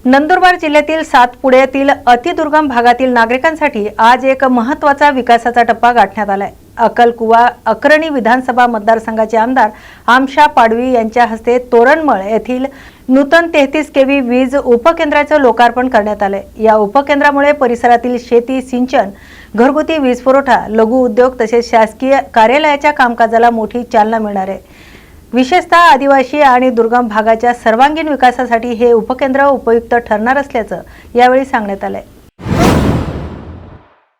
नंदुरबार जिल्ह्यातील सातपुड्यातील अतिदुर्गम भागातील नागरिकांसाठी आज एक महत्त्वाचा विकासाचा टप्पा गाठण्यात आलाय। अक्कलकुवा अक्राणी विधानसभा मतदारसंघाचे आमदार आमशा पाडवी यांच्या हस्ते तोरणमळ येथील नूतन 33 केव्ही वीज उपकेंद्राचे लोकार्पण करण्यात आले। या उपकेंद्रामुळे परिसरातील शेती, सिंचन, घरगुती वीज पुरवठा, लघु उद्योग तसेच शासकीय कार्यालयाच्या कामकाजाला मोठी चालना मिळणार आहे। विशेषतः आदिवासी आणि दुर्गम भागाच्या सर्वांगीण विकासासाठी हे उपकेंद्र उपयुक्त ठरणार असल्याचं यावेळी सांगण्यात आले।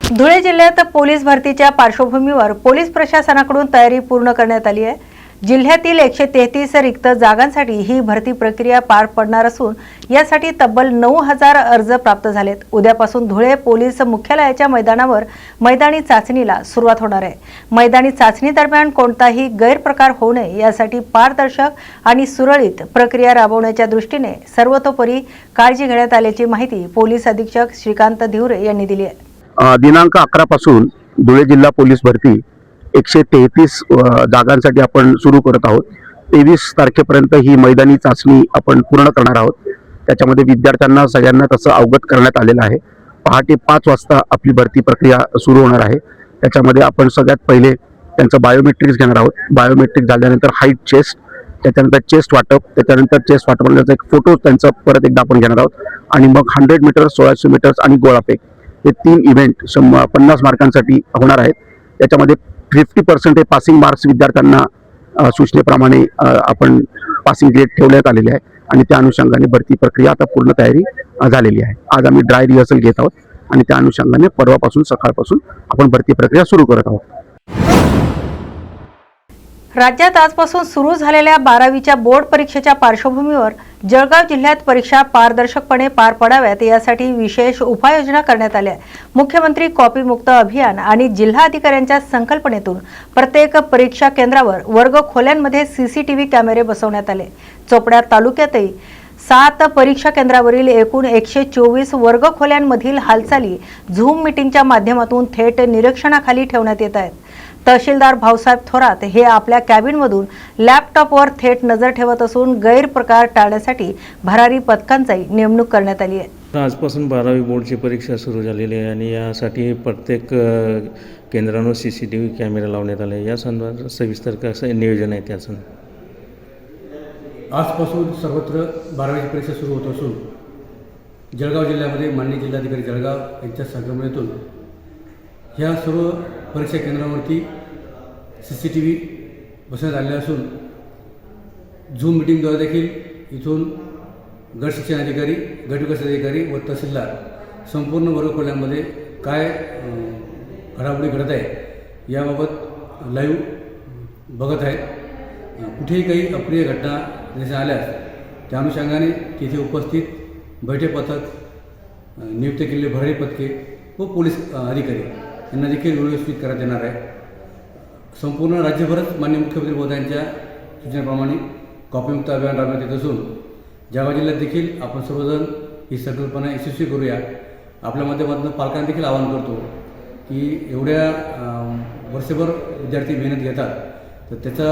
धुळे जिल्ह्यात पोलीस भरतीच्या पार्श्वभूमीवर पोलीस प्रशासनाकडून तयारी पूर्ण करण्यात आली आहे। जिल्ह्यातील 133 रिक्त जागांसाठी ही भरती प्रक्रिया पार पडणार असून यासाठी तब्बल 9000 अर्ज प्राप्त झालेत। उद्यापासून धुळे पोलीस मुख्यालयाच्या मैदानावर मैदानी चाचणीला सुरुवात होणार आहे। मैदानी चाचणी दरम्यान कोणताही गैरप्रकार होऊ नये यासाठी पारदर्शक आणि सुरळीत प्रक्रिया राबवण्याच्या दृष्टीने सर्वतोपरी काळजी घेण्यात आल्याची माहिती पोलीस अधीक्षक श्रीकांत धिवरे यांनी दिली आहे। दिनांक 11 पासून धुळे जिल्हा पोलीस भरती 133 जागांसाठी आपण सुरू करत आहोत। 23 तारखेपर्यंत ही मैदानी चाचणी आपण पूर्ण करणार आहोत। त्याच्यामध्ये विद्यार्थ्यांना सगळ्यांना तसं अवगत करण्यात आलेलं आहे। पहाटे 5 वाजता आपली भरती प्रक्रिया सुरू होणार आहे। त्याच्यामध्ये आपण सगळ्यात पहिले त्यांचं बायोमेट्रिक्स घेणार आहोत। बायोमेट्रिक झाल्यानंतर हाईट, चेस्ट, त्याच्यानंतर चेस्ट वाटप, त्याच्यानंतर चेस्ट वाटपनंतर एक फोटो त्यांचा परत एकदा आपण घेणार आहोत आणि मग 100 मीटर, 1600 मीटर्स आणि गोळाफेक हे 3 इव्हेंट 50 मार्कांसाठी होणार आहेत। त्याच्यामध्ये 50% हे पासिंग मार्क्स विद्यार्थ्यांना सूचनेप्रमाणे आपण पासिंग ग्रेड ठेवण्यात आलेले आहे आणि त्या अनुषंगाने भरती प्रक्रिया आता पूर्ण तयारी झालेली आहे। आज आम्ही ड्राय रिहर्सल घेत आहोत आणि त्या अनुषंगाने परवापासून सकाळपासून आपण भरती प्रक्रिया सुरू करत आहोत। राज्यात आजपासून सुरू झालेल्या 12वीच्या बोर्ड परीक्षेच्या पार्श्वभूमीवर जळगाव जिल्ह्यात परीक्षा पारदर्शकपणे पार पडाव्यात यासाठी विशेष उपाययोजना करण्यात आल्या। मुख्यमंत्री कॉपीमुक्त अभियान आणि जिल्हाधिकाऱ्यांच्या संकल्पनेतून प्रत्येक परीक्षा केंद्रावर वर्ग खोल्यांमध्ये सीसीटीव्ही कॅमेरे बसवण्यात आले। चोपडा तालुक्यातही 7 परीक्षा केंद्रावरील एकूण 124 वर्ग खोल्यांमधील हालचाली झूम मीटिंगच्या माध्यमातून थेट निरीक्षणाखाली ठेवण्यात येत आहेत। तहसीलदार भाऊसाहेब थोरात हे आपल्या कॅबिनमधून लॅपटॉपवर थेट नजर ठेवत असून गैरप्रकार टाळण्यासाठी भरारी पथकांची नेमणूक करण्यात आली आहे। आजपासून 12वी बोर्डची परीक्षा सुरू झालेली आहे आणि यासाठी प्रत्येक केंद्रांवर सीसीटीव्ही कॅमेरा लावण्यात आले। या संदर्भात सविस्तर कसं नियोजन आहे त्याचं? आजपासून सर्वत्र 12वीची परीक्षा सुरू होत असून जळगाव जिल्ह्यामध्ये माननीय जिल्हाधिकारी जळगाव यांच्या संकल्पनेतून ह्या सर्व परीक्षा केंद्रावरती सीसीटीव्ही बसवण्यात आले असून झूम मीटिंगद्वारे देखील इथून गट शिक्षण अधिकारी, गट विकास अधिकारी व तहसीलदार संपूर्ण वर्ग खोल्यांमध्ये काय घडामोडी घडत आहे याबाबत लाईव्ह बघत आहेत। कुठेही काही अप्रिय घटना दिसून आल्यास त्या अनुषंगाने तिथे उपस्थित बैठे पथक, नियुक्त केलेले भरारी पथके व पोलीस अधिकारी यांना देखील व्यवस्थित करण्यात येणार आहे। संपूर्ण राज्यभरात माननीय मुख्यमंत्री महोदयांच्या सूचनेप्रमाणे कॉपीमुक्त अभियान राबवण्यात येत असून जळगाव जिल्ह्यात देखील आपण सर्वजण ही संकल्पना यशस्वी करूया। आपल्या माध्यमातून पालकांना देखील आवाहन करतो की एवढ्या वर्षभर विद्यार्थी मेहनत घेतात तर त्याचा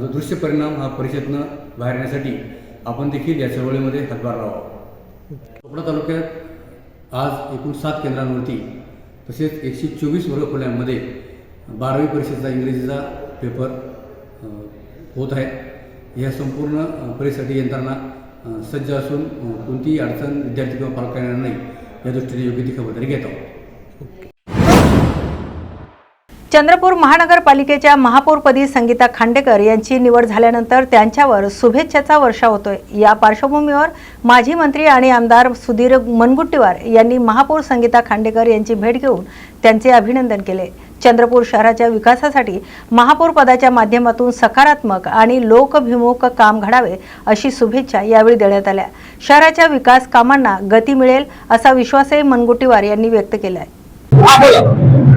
जो दृश्य परिणाम हा परीक्षेतनं बाहेर येण्यासाठी आपण देखील या चळवळीमध्ये हातभार लावावा। चोपडा तालुक्यात आज एकूण 7 केंद्रांवरती तसेच 124 वर्ग खोल्यांमध्ये 12वी परीक्षेचा इंग्रजीचा पेपर होत आहे। या संपूर्ण परीक्षेसाठी यंत्रणा सज्ज असून कोणतीही अडचण विद्यार्थी किंवा पालकांना नाही या दृष्टीने योग्य ती खबरदारी घेत आहोत। चंद्रपूर महानगरपालिकेच्या महापौरपदी संगीता खांडेकर यांची निवड झाल्यानंतर त्यांच्यावर शुभेच्छाचा वर्षाव होतोय। या पार्श्वभूमीवर माजी मंत्री आणि आमदार सुधीर मुनगंटीवार यांनी महापौर संगीता खांडेकर यांची भेट घेऊन त्यांचे अभिनंदन केले। चंद्रपूर शहराच्या विकासासाठी महापौर पदाच्या माध्यमातून सकारात्मक आणि लोकभिमुख काम घडावे अशी शुभेच्छा यावेळी देण्यात आल्या। शहराच्या विकास कामांना गती मिळेल असा विश्वासही मुनगंटीवार यांनी व्यक्त केला आहे।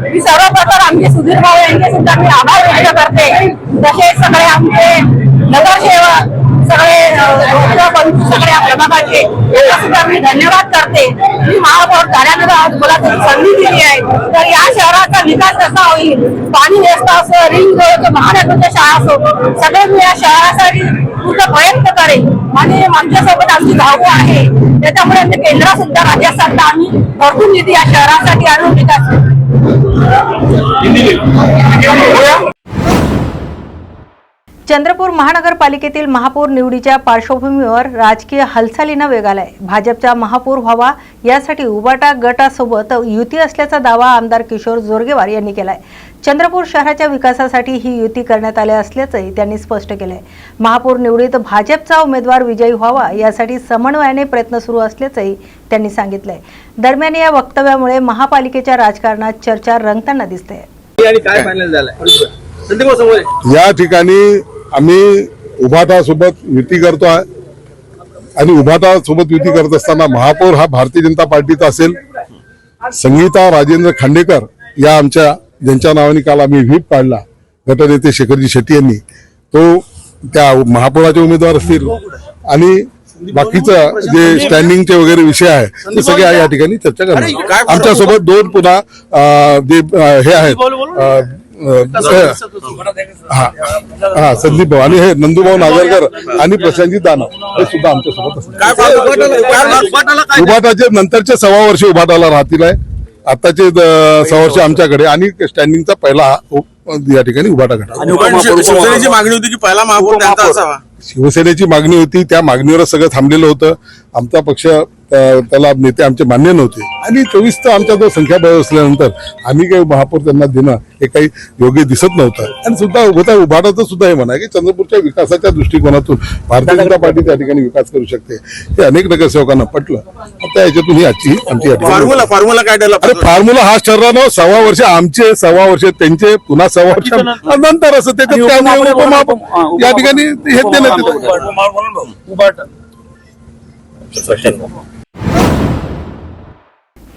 मी सर्वप्रथम आमचे सुधीर भाऊ यांचे सुद्धा मी आभार व्यक्त करते। तसेच सगळे आमचे नगरसेवक सगळे बंधू सगळे आपल्या प्रभागाचे यांना सुद्धा मी धन्यवाद करते. मी महापौर झाल्यानंतर आज मला संधी दिली आहे, तर या शहराचा विकास कसा होईल, पाणी व्यवस्था असो, रिंग रोड, महानगरच्या शाळा असो, सगळे मी या शहरासाठी पूर्ण प्रयत्न करेन. आणि आमच्यासोबत आमची भाऊ आहे, त्याच्यामुळे आम्ही केंद्र सुद्धा राज्यात आम्ही भरपूर निधी या शहरासाठी आणून विकास. चंद्रपूर महानगरपालिकेतील महापौर निवडीच्या पार्श्वभूमीवर राजकीय हालचालींना वेग आलाय. भाजपचा महापौर व्हावा यासाठी उबाटा गटासोबत युती असल्याचा दावा आमदार किशोर जोरगेवार यांनी केलाय. चंद्रपूर शहराच्या विकासासाठी ही युती करण्यात आली असल्याचंही त्यांनी स्पष्ट केलंय. महापौर निवडीत भाजपचा उमेदवार विजयी व्हावा यासाठी समन्वयाने प्रयत्न सुरू असल्याचंही त्यांनी सांगितलंय. दरम्यान या वक्तव्यामुळे महापालिकेच्या राजकारणात चर्चा रंगताना दिसते. या ठिकाणी आम्ही उभाटा सोबत युती करतोय आणि उभाटा सोबत युती करत असताना महापौर हा भारतीय जनता पार्टीचा असेल. संगीता राजेंद्र खांडेकर या आमच्या ज्यांच्या नावाने काल आम्ही व्हीप काढला गटनेते शेखरजी शेट्टी यांनी, तो त्या महापौराचे उमेदवार असतील आणि बाकीचं जे स्टँडिंगचे वगैरे विषय आहे ते सगळे या ठिकाणी चर्चा करणार. आमच्यासोबत दोन पुन्हा जे हे आहेत हा संदीप भाऊ आणि हे नंदूभाऊ नागरकर आणि प्रशांतजी दानव हे सुद्धा आमच्यासोबत असतात. उभाटाचे नंतरचे 6 वर्ष उभाटाला राहतील आहे. आताचे 6 वर्ष आमच्याकडे आणि स्टँडिंगचा पहिला या ठिकाणी उभाटा गट. शिवसेनेची मागणी होती की पहिला महापौर त्यांचा असावा. शिवसेनेची मागणी होती, त्या मागणीवरच सगळं थांबलेलं होतं. आमचा पक्ष त्याला नेते आमचे मान्य नव्हते आणि 24 तर आमचा जो संख्याबळ असल्यानंतर आम्ही काही महापौर त्यांना देणं हे काही योग्य दिसत नव्हतं. आणि सुद्धा उभाटाचं सुद्धा हे म्हणा की चंद्रपूरच्या विकासाच्या दृष्टिकोनातून भारतीय जनता पार्टी त्या ठिकाणी विकास करू शकते हे अनेक नगरसेवकांना पटलं. आता याच्यातून ही आजची आमची फॉर्म्युला काय ठरला? अरे फॉर्म्युला हा ठरला ना 6 वर्ष आमचे, 6 वर्ष त्यांचे, पुन्हा 6 वर्ष नंतर असं त्याच्यात या ठिकाणी हे देण्यात येतं.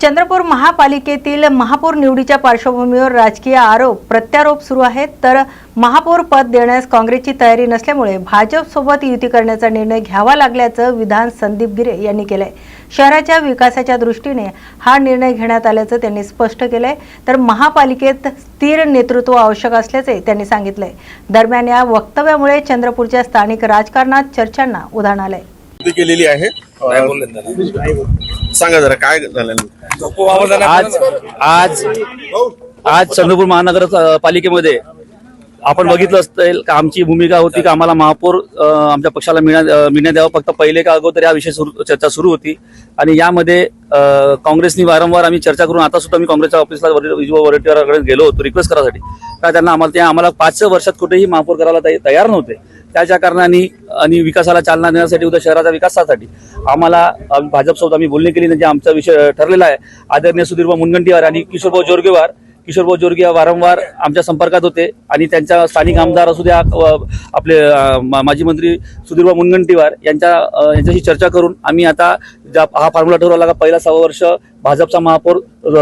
चंद्रपूर महापालिकेतील महापौर निवडीच्या पार्श्वभूमीवर राजकीय आरोप प्रत्यारोप सुरू आहेत. तर महापौर पद देण्यास काँग्रेसची तयारी नसल्यामुळे भाजपसोबत युती करण्याचा निर्णय घ्यावा लागल्याचं विधान संदीप गिरे यांनी केलंय. शहराच्या विकासाच्या दृष्टीने हा निर्णय घेण्यात आल्याचं त्यांनी स्पष्ट केलंय. तर महापालिकेत स्थिर नेतृत्व आवश्यक असल्याचे त्यांनी सांगितलंय. दरम्यान या वक्तव्यामुळे चंद्रपूरच्या स्थानिक राजकारणात चर्चांना उधाण आलंय. केलेली आहे, सांगा जरा काय झालं. आज चंद्रपूर महानगरपालिकेमध्ये आपण बघितलं असेल का आमची भूमिका होती की आम्हाला महापौर आमच्या पक्षाला मिळण्यात द्यावा. फक्त पहिले का अगोदर या विषयी चर्चा सुरू होती आणि यामध्ये काँग्रेसनी वारंवार आम्ही चर्चा करून आता सुद्धा मी काँग्रेसच्या ऑफिसला वरटीवाराकडे गेलो होतो रिक्वेस्ट करासाठी. का त्यांना आम्हाला 5 वर्षात कुठेही महापौर करायला तयार नव्हते. त्याच्या कारणाने आणि विकासाला चालना देण्यासाठी उद्या शहराच्या विकासासाठी आम्हाला भाजपसोबत आम्ही बोलणी केली. म्हणजे आमचा विषय ठरलेला आहे. आदरणीय सुधीरभाऊ मुनगंटीवार आणि किशोरभाऊ जोरगेवार वारंवार आमच्या संपर्कात होते आणि त्यांच्या स्थानिक आमदार असू द्या आपले माजी मंत्री सुधीरभाऊ मुनगंटीवार यांच्याशी चर्चा करून आम्ही आता हा फॉर्म्युला ठरवला का पहिला 6 वर्ष भाजपचा महापौर,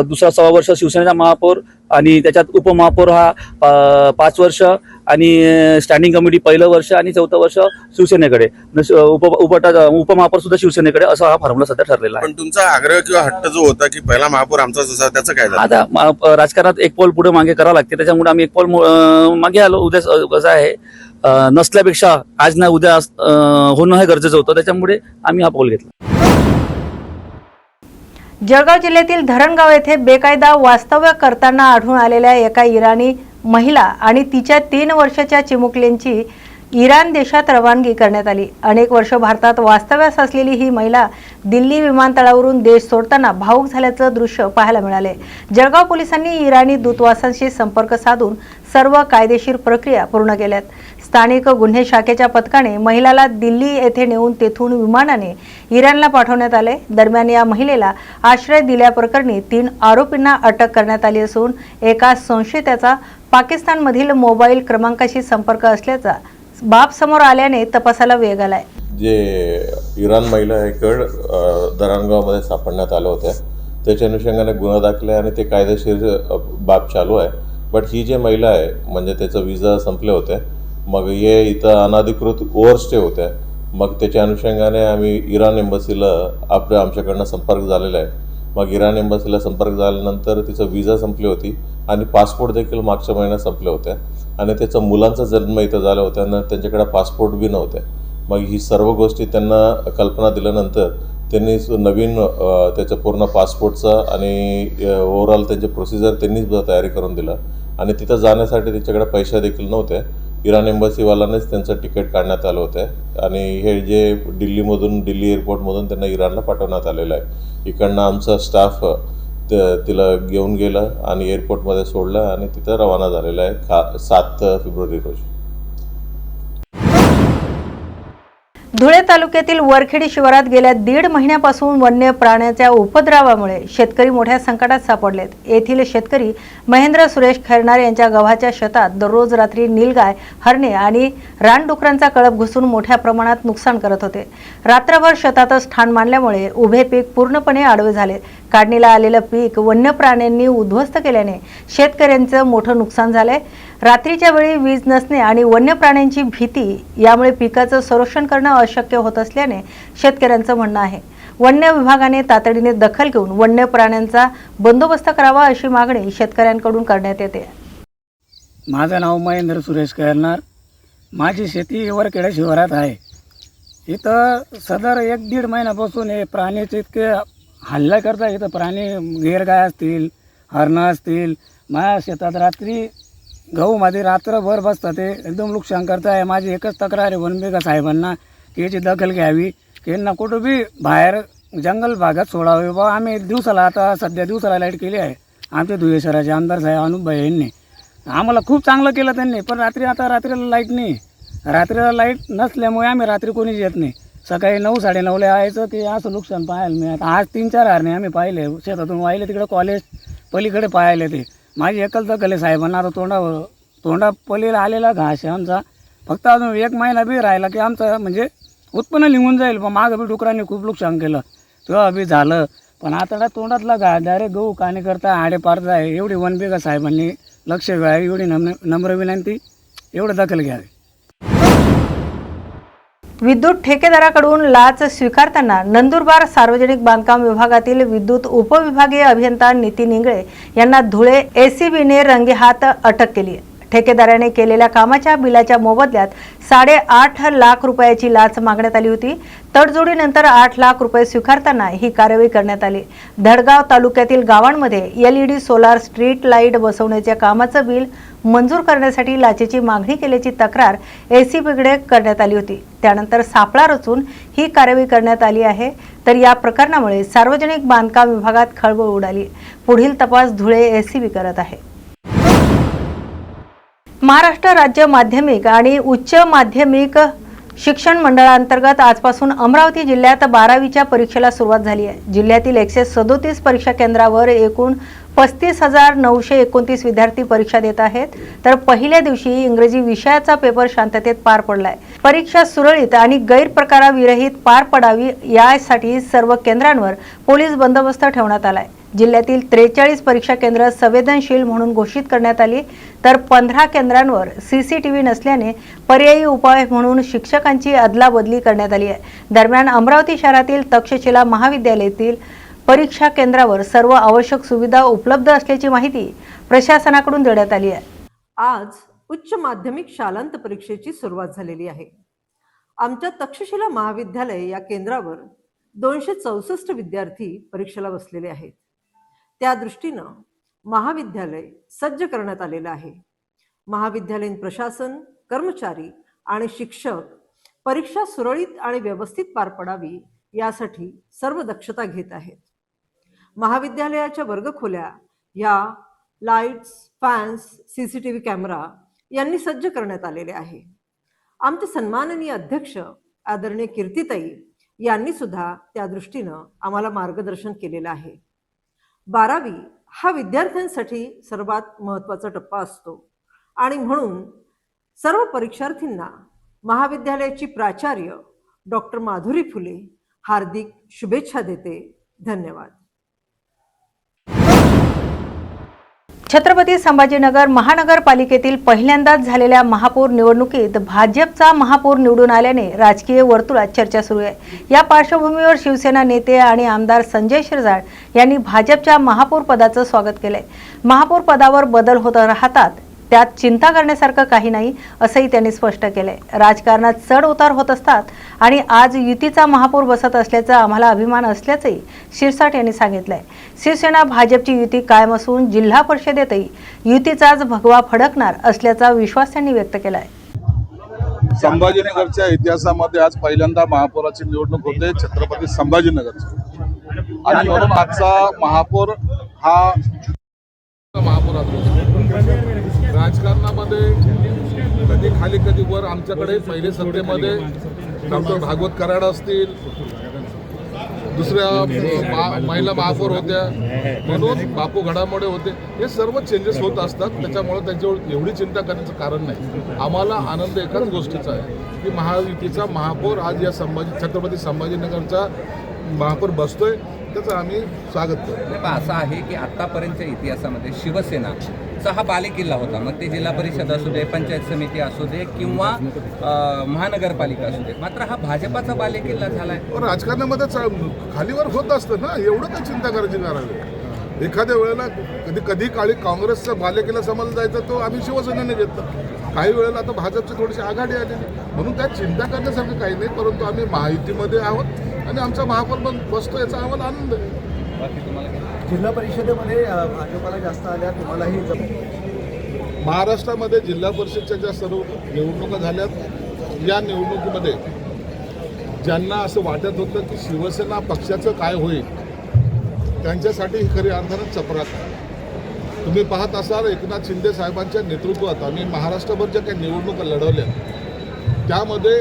दुसरा 6 वर्ष शिवसेनेचा महापौर आणि त्याच्यात उपमहापौर हा 5 वर्ष आणि स्टँडिंग कमिटी पहिलं वर्ष आणि 4थं वर्ष शिवसेनेकडे, उपमहापौर सुद्धा शिवसेनेकडे, असा हा फॉर्म्युला सध्या ठरलेला आहे. पण तुमचा आग्रह किंवा हट्ट जो होता की पहिला महापौर आमचाच असावा त्याचं काय झालं? आता राजकारणात एक पाऊल पुढे मागे करावं लागते, त्याच्यामुळे आम्ही एक पाऊल मागे आलो. उद्या कसं आहे नसल्यापेक्षा आज ना उद्या होणं हे गरजेचं होतं, त्याच्यामुळे आम्ही हा पाऊल घेतला. जळगाव जिल्ह्यातील धरणगाव येथे बेकायदा वास्तव्य करताना आढळून आलेल्या एका इराणी महिला आणि तिच्या 3 वर्षाच्या चिमुकल्यांची इराण देशात रवानगी करण्यात आली. अनेक वर्ष भारतात वास्तव्यास असलेली ही महिला दिल्ली विमानतळावरून देश सोडताना भावूक झाल्याचं दृश्य पाहायला मिळाले. जळगाव पोलिसांनी इराणी दूतावासांशी संपर्क साधून सर्व कायदेशीर प्रक्रिया पूर्ण केल्यात. स्थानिक गुन्हे शाखेच्या पथकाने महिलाला दिल्ली येथे नेऊन तेथून विमानाने इराणला पाठवण्यात आले. दरम्यान या महिलेला आश्रय दिल्याप्रकरणी 3 आरोपींना अटक करण्यात आली असून एका संशयिताचा पाकिस्तानमधील मोबाईल क्रमांकाशी संपर्क असल्याचा बाब समोर आल्याने तपासाला वेग आलाय. जे इराण महिला हे कड धरणगावमध्ये सापडण्यात आले होते, त्याच्या अनुषंगाने गुन्हा दाखल आहे आणि ते कायदेशीर बाब चालू आहे. बट ही जे महिला आहे म्हणजे त्याचं विजा संपले होते, मग हे इथं अनधिकृत ओव्हरस्टे होते मग त्याच्या अनुषंगाने आम्ही इराण एम्बसीला आमच्याकडनं संपर्क झालेला आहे. मग इराण एम्बसीला संपर्क झाल्यानंतर तिचं विजा संपली होती आणि पासपोर्ट देखील मागच्या महिन्यात संपल्या होत्या आणि त्याचा मुलांचा जन्म इथं झाला होता आणि त्यांच्याकडे पासपोर्ट बी नव्हते. मग ही सर्व गोष्टी त्यांना कल्पना दिल्यानंतर त्यांनी नवीन त्याचं पूर्ण पासपोर्टचा आणि ओव्हरऑल त्यांचे प्रोसिजर त्यांनीच तयारी करून दिला आणि तिथं जाण्यासाठी त्यांच्याकडे पैसे देखील नव्हते. इराण एम्बसीवाल्यानेच त्यांचं तिकीट काढण्यात आलं होतं आणि हे जे दिल्ली एअरपोर्टमधून त्यांना इराणला पाठवण्यात आलेलं आहे. इकडनं आमचा स्टाफ तिला घेऊन गेलं आणि एअरपोर्टमध्ये सोडलं आणि तिथं रवाना झालेलं आहे 7 फेब्रुवारी रोजी. धुळे तालुक्यातील वरखेडी शिवारात गेल्या 1.5 महिन्यापासून वन्य प्राण्याच्या उपद्रवामुळे शेतकरी मोठ्या संकटात सापडलेत. येथील शेतकरी महेंद्र सुरेश खैरनार यांच्या गव्हाच्या शेतात दररोज रात्री नीलगाय, हरणे आणि रानडुकरांचा कळप घुसून मोठ्या प्रमाणात नुकसान करत होते. रात्रभर शेतातच ठाण मांडल्यामुळे उभे पीक पूर्णपणे आडवे झाले. काढणीला आलेलं पीक वन्य प्राण्यांनी उद्ध्वस्त केल्याने शेतकऱ्यांचं मोठं नुकसान झालंय. रात्रीच्या वेळी वीज नसणे आणि वन्य प्राण्यांची भीती यामुळे पिकाचं संरक्षण करणं अशक्य होत असल्याने शेतकऱ्यांचं म्हणणं आहे. वन्य विभागाने तातडीने दखल घेऊन वन्य प्राण्यांचा बंदोबस्त करावा अशी मागणी शेतकऱ्यांकडून करण्यात येते. माझं नाव महेंद्र सुरेश खैरनार. माझी शेती वरखेडा शिवारात आहे. इथं सदर 1-1.5 महिन्यापासून हे प्राण्याचे इतके हल्ला करता. इथं प्राणी गैरगाय असतील, हरणं असतील. माझ्या शेतात रात्री गहूमध्ये रात्रभर बसतात. ते एकदम नुकसान करत आहे. माझी एकच तक्रार आहे वनविभाग साहेबांना की याची दखल घ्यावी, की यांना कुठं बी बाहेर जंगल भागात सोडावे. बा आम्ही दिवसाला, आता सध्या दिवसाला लाईट केली आहे. आमचे धुळे शहराचे आमदार साहेब अनुपभाई यांनी आम्हाला खूप चांगलं केलं त्यांनी. पण रात्रीला लाईट नाही. रात्रीला लाईट नसल्यामुळे आम्ही रात्री कोणीच येत नाही. सकाळी 9-9:30 यायचं ते असं नुकसान पाहायला मिळत. आज 3-4 हरणे आम्ही पाहिले शेतातून वाहिले तिकडे कॉलेज पलीकडे पाहायला. ते माझी एकच दखल आहे साहेबांना. आता तोंडा पलीला आलेला घास आहे आमचा. फक्त अजून 1 महिना बी राहिला की आमचं म्हणजे उत्पन्न निघून जाईल. पण मागं बी डुकरांनी खूप नुकसान केलं तेव्हा बी झालं. पण आता तोंडातला घास डायरेक्ट गहू काणे करता आडे पाडता आहे. एवढी वनविभाग साहेबांनी लक्ष घ्यावे, एवढी नम्र विनंती, एवढं दखल घ्यावी. विद्युत ठेकेदाराकडून लाच स्वीकारताना नंदुरबार सार्वजनिक बांधकाम विभागातील विद्युत उपविभागीय अभियंता नितीन इंगळे यांना धुळे एसीबीने रंगेहात अटक केली आहे. ठेकेदाराने केलेल्या कामाच्या बिलाच्या मोबदल्यात 8.5 लाख रुपयाची लाच मागण्यात आली होती. तडजोडीनंतर 8 लाख रुपये स्वीकारताना ही कारवाई करण्यात आली. धडगाव तालुक्यातील गावांमध्ये LED सोलार स्ट्रीट लाईट बसवण्याच्या कामाचं बिल मंजूर करण्यासाठी लाचेची मागणी केल्याची तक्रार एसीबीकडे करण्यात आली होती. त्यानंतर सापळा रचून ही कारवाई करण्यात आली आहे. तर या प्रकरणामुळे सार्वजनिक बांधकाम विभागात खळबळ उडाली. पुढील तपास धुळे एसीबी करत आहे. महाराष्ट्र राज्य माध्यमिक आणि उच्च माध्यमिक शिक्षण मंडळांतर्गत आजपासून अमरावती जिल्ह्यात 12वीच्या परीक्षेला सुरुवात झाली आहे. जिल्ह्यातील 137 परीक्षा केंद्रावर एकूण 35,929 विद्यार्थी परीक्षा देत आहेत. तर पहिल्या दिवशी इंग्रजी विषयाचा पेपर शांततेत पार पडलाय. परीक्षा सुरळीत आणि गैरप्रकाराविरहित पार पडावी यासाठी सर्व केंद्रांवर पोलीस बंदोबस्त ठेवण्यात आलाय. जिल्ह्यातील 43 परीक्षा केंद्र संवेदनशील म्हणून घोषित करण्यात आली. तर 15 केंद्रांवर CCTV नसल्याने पर्यायी उपाय म्हणून शिक्षकांची अदलाबदली करण्यात आली आहे. दरम्यान अमरावती शहरातील तक्षशिला महाविद्यालयातील परीक्षा केंद्रावर सर्व आवश्यक सुविधा उपलब्ध असल्याची माहिती प्रशासनाकडून देण्यात आली आहे. आज उच्च माध्यमिक शालांत परीक्षेची सुरुवात झालेली आहे. आमच्या तक्षशिला महाविद्यालय या केंद्रावर 264 विद्यार्थी परीक्षेला बसलेले आहेत. त्या दृष्टीनं महाविद्यालय सज्ज करण्यात आलेलं आहे. महाविद्यालयीन प्रशासन, कर्मचारी आणि शिक्षक परीक्षा सुरळीत आणि व्यवस्थित पार पडावी यासाठी सर्व दक्षता घेत आहेत. महाविद्यालयाच्या वर्गखोल्या या लाईट्स, फॅन्स, CCTV कॅमेरा यांनी सज्ज करण्यात आलेले आहे. आमचे सन्माननीय अध्यक्ष आदरणीय कीर्तिताई यांनी सुद्धा त्या दृष्टीनं आम्हाला मार्गदर्शन केलेलं आहे. 12वी हा विद्यार्थ्यांसाठी सर्वात महत्त्वाचा टप्पा असतो आणि म्हणून सर्व परीक्षार्थींना महाविद्यालयाची प्राचार्य डॉक्टर माधुरी फुले हार्दिक शुभेच्छा देते. धन्यवाद. छत्रपती संभाजीनगर महानगरपालिकेतील पहिल्यांदाच झालेल्या महापौर निवडणुकीत भाजपचा महापौर निवडून आल्याने राजकीय वर्तुळात चर्चा सुरू आहे। या पार्श्वभूमीवर शिवसेना नेते आणि आमदार संजय शिरसाट यांनी भाजपच्या महापौर पदाचं स्वागत केलंय। महापौर पदावर बदल होत राहतात, त्यात चिंता करण्यासारखं काही नाही असंही त्यांनी स्पष्ट केलंय। राजकारणात चढ उतार होत असतात आणि आज युतीचा महापौर बसत असल्याचा आम्हाला अभिमान असल्याचंही शिरसाट यांनी सांगितलंय। शिवसेना भाजपची युती कायम असून जिल्हा परिषदेतही युतीचाच भगवा फडकणार असल्याचा विश्वास त्यांनी व्यक्त केलाय। संभाजीनगरच्या इतिहासामध्ये आज पहिल्यांदा महापौराची निवडणूक होते छत्रपती संभाजीनगरची, आणि म्हणून आजचा महापौर हा महापौरात राजकारणामध्ये कधी खाली कधी वर आमच्याकडे पहिले सत्तेमध्ये डॉक्टर भागवत कराड असतील, दुसऱ्या महिला महापौर होत्या, म्हणून बापू घडामोडे होते। हे सर्व चेंजेस होत असतात, त्याच्यामुळे त्यांच्यावर एवढी चिंता करण्याचं कारण नाही। आम्हाला आनंद एकाच गोष्टीचा आहे की महायुतीचा महापौर आज या छत्रपती संभाजीनगरचा महापौर बसतोय, त्याचं आम्ही स्वागत करतो। असं आहे की आतापर्यंतच्या इतिहासामध्ये शिवसेनाचा हा बालेकिल्ला होता, मग ते जिल्हा परिषद असू दे, पंचायत समिती असू दे किंवा महानगरपालिका असू दे, मात्र हा भाजपाचा बालेकिल्ला झालाय। राजकारणामध्ये खालीवर होत असतं ना, एवढं काय चिंता करायची गरज? एखाद्या वेळेला कधी काळी काँग्रेसचा बालेकिल्ला समजला जायचा, तो आम्ही शिवसेनेने घेतला। काही वेळेला आता भाजपची थोडीशी आघाडी आलेली, म्हणून त्यात चिंता करण्यासारखं काही नाही, परंतु आम्ही महायुतीमध्ये आहोत आणि आमचा महापौर पण बसतो याचा आम्हाला आनंद आहे। जिल्हा परिषदेमध्ये भाजपाला जास्त आल्या, तुम्हालाही महाराष्ट्रामध्ये जिल्हा परिषदच्या ज्या सर्व निवडणुका झाल्यात, या निवडणुकीमध्ये ज्यांना असं वाटत होतं की शिवसेना पक्षाचं काय होईल, त्यांच्यासाठी ही खरी अर्थानं चपराक आहे। तुम्ही पाहत असाल एकनाथ शिंदे साहेबांच्या नेतृत्वात आम्ही महाराष्ट्रभर ज्या काही निवडणुका लढवल्या, त्यामध्ये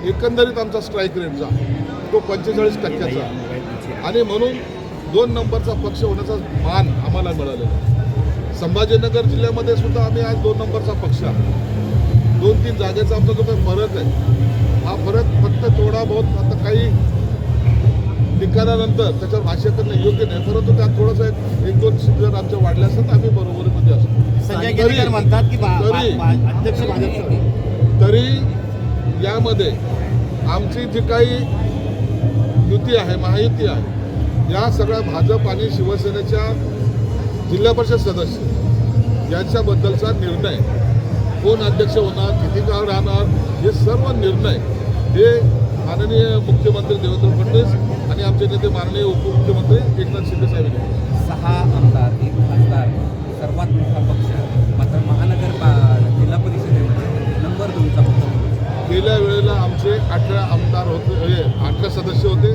एकंदरीत आमचा स्ट्राईक रेटचा तो 45% आणि म्हणून 2 नंबरचा पक्ष होण्याचा मान आम्हाला मिळालेला आहे। संभाजीनगर जिल्ह्यामध्ये सुद्धा आम्ही आज 2 नंबरचा पक्ष आहोत। 2-3 जागेचा आमचा जो काही फरक आहे, हा फरक फक्त थोडा बहुत आता काही ठिकाणानंतर त्याच्यावर भाष्य करणं योग्य नाही, परंतु त्यात थोडंसं 1-2 सीट जर आमच्या वाढल्या असतात आम्ही बरोबरीमध्ये असतो। संजय केतकर म्हणतात की अध्यक्ष तरी यामध्ये आमची जी काही युती आहे, महायुती आहे, या सगळ्या भाजप आणि शिवसेनेच्या जिल्हा परिषद सदस्य यांच्याबद्दलचा निर्णय, कोण अध्यक्ष होणार, किती काळ राहणार, हे सर्व निर्णय हे माननीय मुख्यमंत्री देवेंद्र फडणवीस आणि आमचे नेते माननीय उपमुख्यमंत्री एकनाथ शिंदे साहेब यांनी। 6 आमदार, 1 खासदार, सर्वात मोठा पक्ष, मात्र जिल्हा परिषदेमध्ये नंबर 2चा पक्ष। गेल्या वेळेला आमचे 18 आमदार होते, 18 सदस्य होते,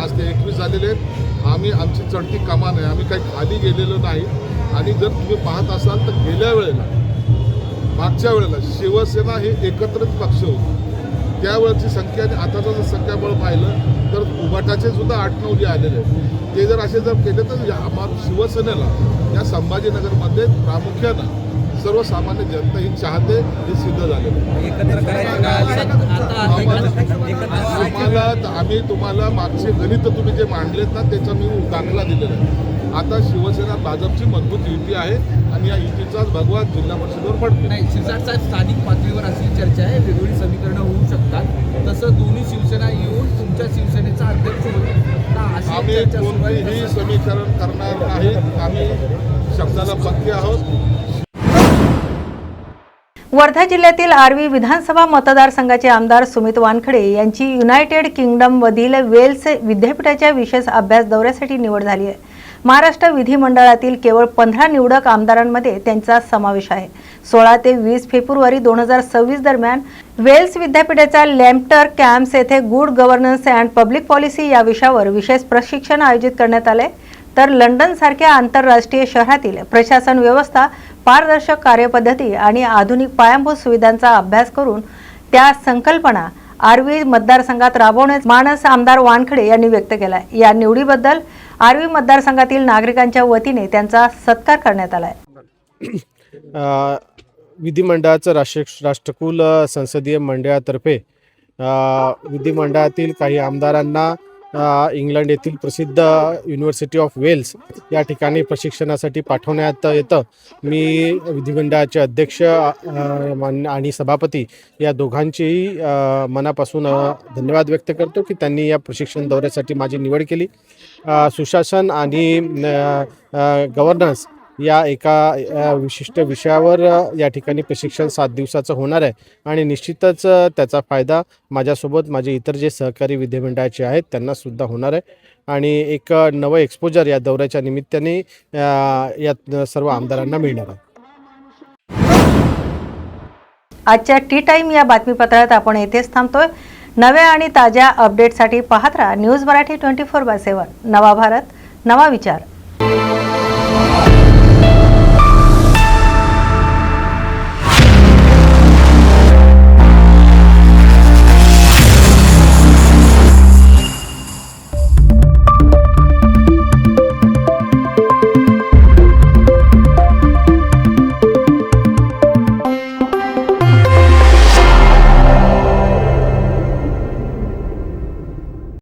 आज ते 21 झालेले आहेत। आम्ही आमची चढती कमान आहे, आम्ही काही खाली गेलेलो नाही। आणि जर तुम्ही पाहत असाल तर गेल्या वेळेला, मागच्या वेळेला शिवसेना हे एकत्रित पक्ष होते, त्यावेळेची संख्या आणि आताचं जर संख्याबळ पाहिलं तर उभाटाचे सुद्धा 8-9 जे आलेले आहेत, ते जर असे जर केले तर आम्हाला शिवसेनेला या संभाजीनगरमध्ये प्रामुख्यानं सर्वसामान्य जनता ही चाहते, हे सिद्ध झालेलं आम्ही तुम्हाला मागचे गणित तुम्ही जे मांडलेत ना, त्याचा मी दाखला दिलेला आहे। आता शिवसेना भाजपची मजबूत युती आहे आणि या युतीचाच भगवा जिल्हा परिषदेवर पडतो। नाही, शिरसाट स्थानिक पातळीवर अशी चर्चा आहे, वेगवेगळी समीकरणं होऊ शकतात, तसं दोन्ही शिवसेना येऊन तुमच्या शिवसेनेचा अध्यक्ष होईल। आम्ही कोणतीही समीकरण करणार नाही, आम्ही शब्दाला पक्के आहोत। वर्धा जिल्ह्यातील आर्वी विधानसभा मतदारसंघाचे आमदार सुमित वानखडे यांची युनायटेड किंगडममधील वेल्स विद्यापीठाच्या विशेष अभ्यास दौऱ्यासाठी निवड झाली आहे। महाराष्ट्र विधिमंडळातील केवळ 15 निवडक आमदारांमध्ये त्यांचा समावेश आहे। 16 ते 20 फेब्रुवारी 2026 दरम्यान वेल्स विद्यापीठाच्या लॅम्प्टर कॅम्प्स येथे good governance and public policy या विषयावर विशेष प्रशिक्षण आयोजित करण्यात आले। तर लंडन सारख्या आंतरराष्ट्रीय शहरातील प्रशासन व्यवस्था, पारदर्शक कार्यपद्धती आणि आधुनिक पायाभूत सुविधांचा अभ्यास करून त्या संकल्पना आर्वी मतदारसंघात राबवण्याचा मानस आमदार वानखडे यांनी व्यक्त केला। या निवडीबद्दल आर्वी मतदारसंघातील नागरिकांच्या वतीने त्यांचा सत्कार करण्यात आला आहे। विधिमंडळाचं राष्ट्रकुल संसदीय मंडळातर्फे विधिमंडळातील काही आमदारांना इंग्लंड येथील प्रसिद्ध युनिव्हर्सिटी ऑफ वेल्स या ठिकाणी प्रशिक्षणासाठी पाठवण्यात येतं. मी विधिमंडळाचे अध्यक्ष आणि सभापती या दोघांचेही मनापासून धन्यवाद व्यक्त करतो की त्यांनी या प्रशिक्षण दौऱ्यासाठी माझी निवड केली. सुशासन आणि गव्हर्नन्स या एका विशिष्ट विषयावर या ठिकाणी प्रशिक्षण 7 दिवसाचं होणार आहे आणि निश्चितच त्याचा फायदा माझ्यासोबत माझे इतर जे सहकारी विधिमंडळाचे आहेत त्यांनासुद्धा होणार आहे आणि एक नवं एक्सपोजर या दौऱ्याच्या निमित्ताने या सर्व आमदारांना मिळणार आहे. आजच्या टी टाइम या बातमीपत्रात आपण येथेच थांबतोय. नव्या आणि ताज्या अपडेटसाठी पाहत राहा न्यूज मराठी 24/7. नवा भारत, नवा विचार.